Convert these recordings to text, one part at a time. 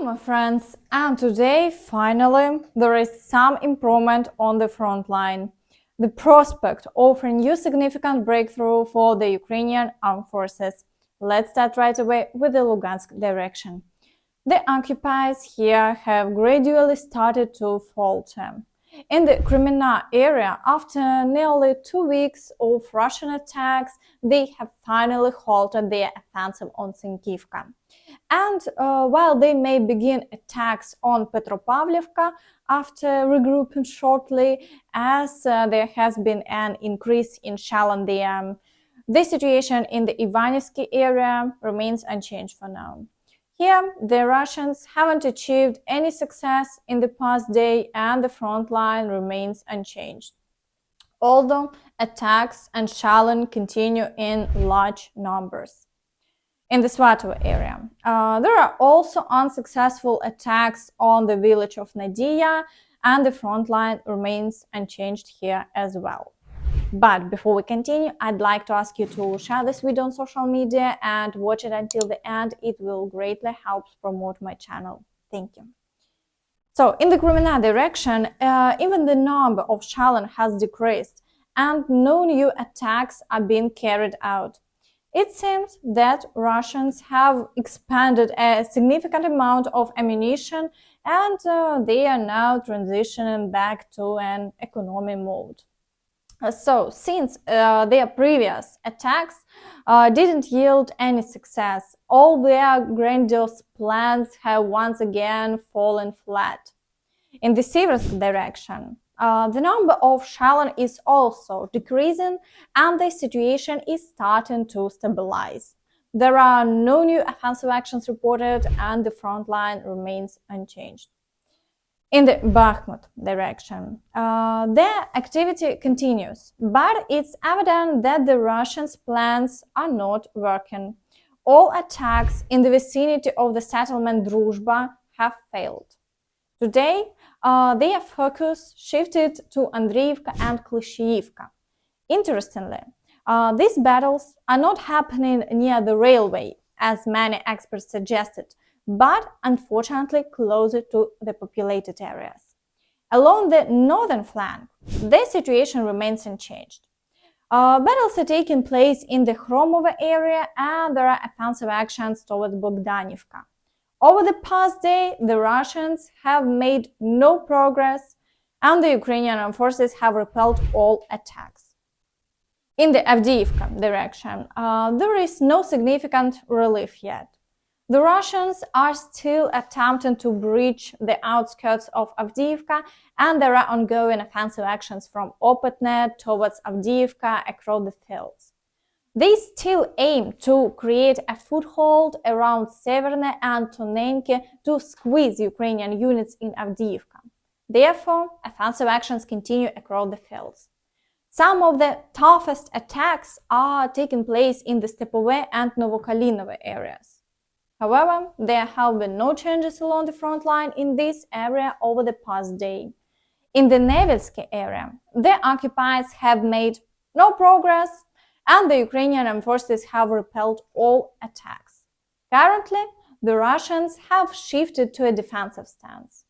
Hello my friends, and today finally there is some improvement on the front line. The prospect of a new significant breakthrough for the Ukrainian Armed Forces. Let's start right away with the Luhansk direction. The occupiers here have gradually started to falter. In the Kremenna area, after nearly 2 weeks of Russian attacks, they have finally halted their offensive on Senkivka. And while they may begin attacks on Petropavlivka after regrouping shortly, as there has been an increase in shell there, the situation in the Ivanivske area remains unchanged for now. Here, the Russians haven't achieved any success in the past day and the front line remains unchanged, although attacks and shelling continue in large numbers. In the Svatovo area, there are also unsuccessful attacks on the village of Nadia, and the front line remains unchanged here as well. But before we continue, I'd like to ask you to share this video on social media and watch it until the end. It will greatly help promote my channel. Thank you. So, in the Kremenna direction, even the number of shelling has decreased and no new attacks are being carried out. It seems that Russians have expended a significant amount of ammunition and they are now transitioning back to an economy mode. So, since their previous attacks didn't yield any success, all their grandiose plans have once again fallen flat. In the Seversk direction, the number of shelling is also decreasing and the situation is starting to stabilize. There are no new offensive actions reported and the front line remains unchanged. In the Bakhmut direction, their activity continues, but it's evident that the Russians' plans are not working. All attacks in the vicinity of the settlement Druzhba have failed. Today, their focus shifted to Avdiivka and Klishchiivka. Interestingly, these battles are not happening near the railway, as many experts suggested, but unfortunately closer to the populated areas. Along the northern flank, the situation remains unchanged. Battles are taking place in the Khromova area and there are offensive actions towards Bogdanivka. Over the past day, the Russians have made no progress and the Ukrainian Armed Forces have repelled all attacks. In the Avdiivka direction, there is no significant relief yet. The Russians are still attempting to breach the outskirts of Avdiivka and there are ongoing offensive actions from Opetne towards Avdiivka across the fields. They still aim to create a foothold around Severne and Tonenki to squeeze Ukrainian units in Avdiivka. Therefore, offensive actions continue across the fields. Some of the toughest attacks are taking place in the Stepove and Novokalinovo areas. However, there have been no changes along the front line in this area over the past day. In the Nevitske area, the occupiers have made no progress and the Ukrainian Armed Forces have repelled all attacks. Currently, the Russians have shifted to a defensive stance.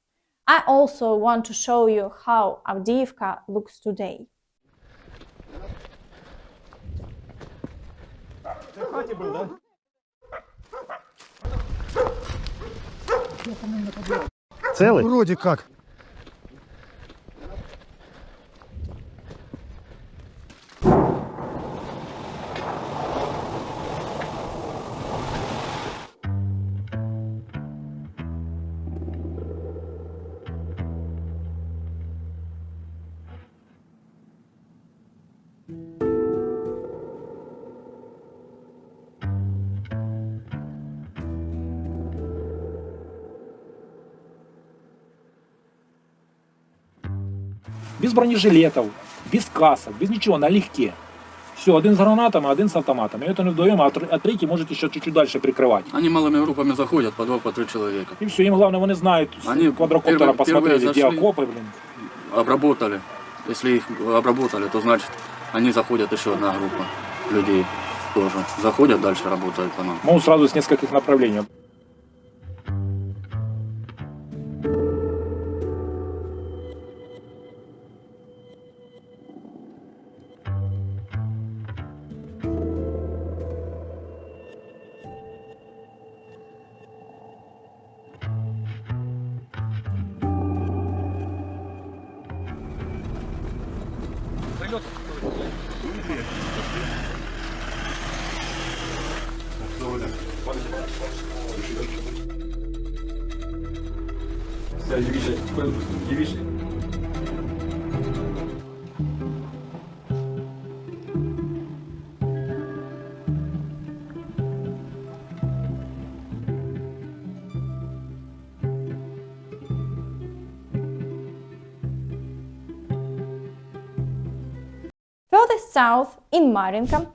I also want to show you how Avdiivka looks today. Целый? Вроде как. Без бронежилетов, без касок, без ничего, налегке. Все, один с гранатами, один с автоматами. Это не вдвоем, а третий может еще чуть-чуть дальше прикрывать. Они малыми группами заходят, по 2, по 3 человека. И все, им главное, они знают, с квадрокоптера посмотрели, где окопы, блин. Обработали. Если их обработали, то значит, они заходят, еще одна группа людей тоже. Заходят, дальше работают по нам. Могут сразу с нескольких направлений. Further south, in Mariinka,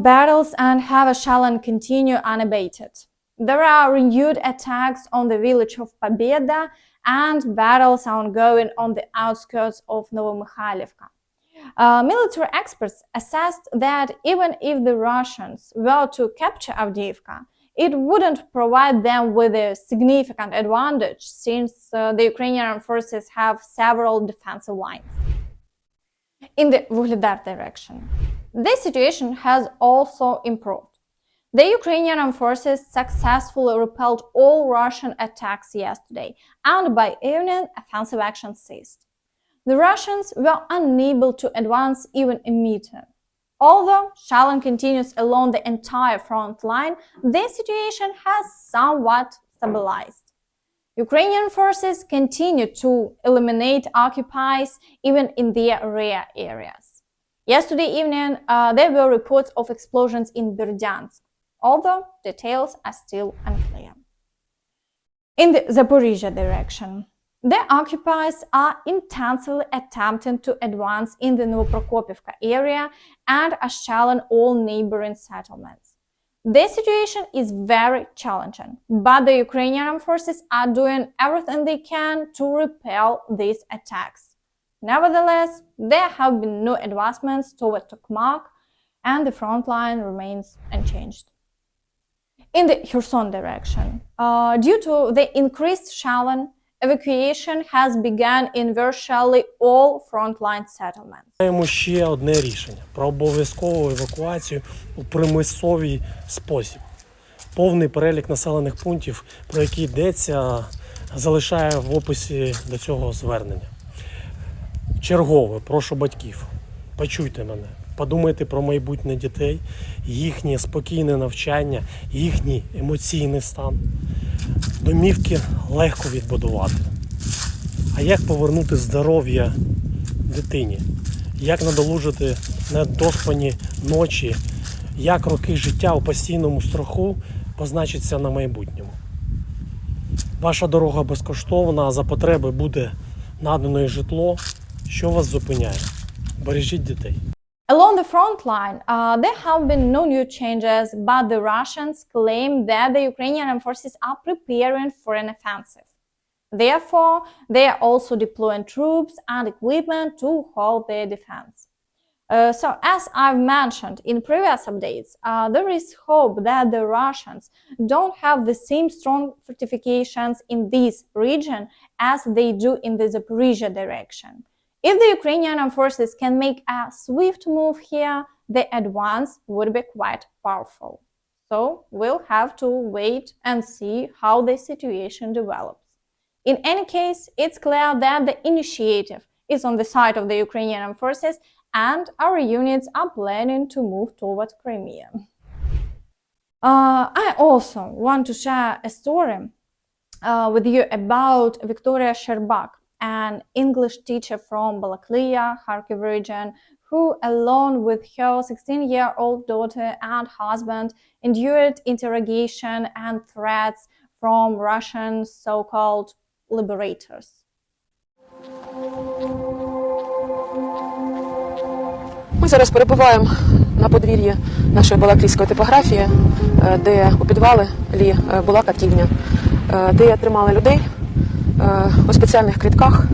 battles and Havashalan continue unabated. There are renewed attacks on the village of Pobeda, and battles are ongoing on the outskirts of Novoprokopyvka. Military experts assessed that even if the Russians were to capture Avdiivka, it wouldn't provide them with a significant advantage, since the Ukrainian Armed Forces have several defensive lines. In the Vuhledar direction, the situation has also improved. The Ukrainian Armed Forces successfully repelled all Russian attacks yesterday, and by evening, offensive action ceased. The Russians were unable to advance even a meter. Although shelling continues along the entire front line, the situation has somewhat stabilized. Ukrainian forces continue to eliminate occupiers even in their rear areas. Yesterday evening, there were reports of explosions in Berdyansk, although details are still unclear. In the Zaporizhzhia direction, the occupiers are intensely attempting to advance in the Novoprokopyvka area and are shelling all neighboring settlements. The situation is very challenging, but the Ukrainian Armed Forces are doing everything they can to repel these attacks. Nevertheless, there have been no advancements toward Tokmak, and the front line remains unchanged. In the Kherson direction, due to the increased shelling, evacuation has begun in virtually all frontline settlements. Маємо ще одне рішення про обов'язкову евакуацію у примусовий спосіб. Повний перелік населених пунктів, про які йдеться, залишаю в описі до цього звернення. Чергове, прошу батьків, почуйте мене, подумайте про майбутнє дітей, їхнє спокійне навчання, їхній емоційний стан. Домівки легко відбудувати. А як повернути здоров'я дитині? Як надолужити недоспані ночі? Як роки життя у постійному страху позначаться на майбутньому? Ваша дорога безкоштовна, а за потреби буде надано і житло. Що вас зупиняє? Бережіть дітей. Along the front line, there have been no new changes, but the Russians claim that the Ukrainian Armed Forces are preparing for an offensive. Therefore, they are also deploying troops and equipment to hold their defense. So, as I've mentioned in previous updates, there is hope that the Russians don't have the same strong fortifications in this region as they do in the Zaporizhzhia direction. If the Ukrainian Armed Forces can make a swift move here, the advance would be quite powerful. So we'll have to wait and see how the situation develops. In any case, it's clear that the initiative is on the side of the Ukrainian Armed Forces, and our units are planning to move toward Crimea. I also want to share a story with you about Victoria Sherbak, an English teacher from Balakliia, Kharkiv region, who, along with her 16-year-old daughter and husband, endured interrogation and threats from Russian so-called liberators. Ми зараз перебуваємо на подвір'ї нашої балаклійської типографії, де у підвалі була катівня, де тримали людей у спеціальних клітках,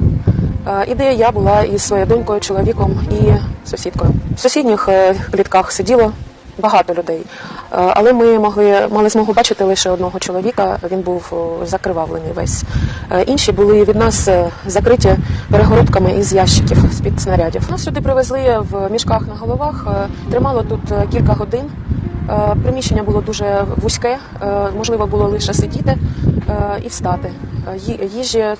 і де я була із своєю донькою, чоловіком і сусідкою. В сусідніх клітках сиділо багато людей, але ми мали змогу бачити лише одного чоловіка, він був закривавлений весь. Інші були від нас закриті перегородками із ящиків, з-під снарядів. Нас сюди привезли в мішках на головах, тримало тут кілька годин. Приміщення було дуже вузьке, можливо було лише сидіти і встати. Їжі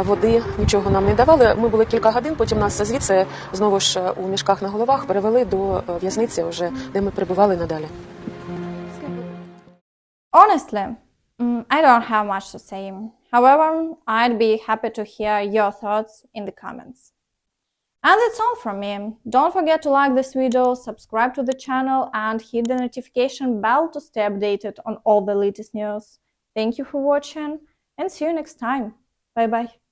води, нічого нам не давали. Ми були кілька годин, потім нас звідси знову ж у мішках на головах перевели до в'язниці, вже, де ми перебували надалі. Honestly, I don't have much to say. However, I'd be happy to hear your thoughts in the comments. And that's all from me. Don't forget to like this video, subscribe to the channel, and hit the notification bell to stay updated on all the latest news. Thank you for watching, and see you next time. Bye bye.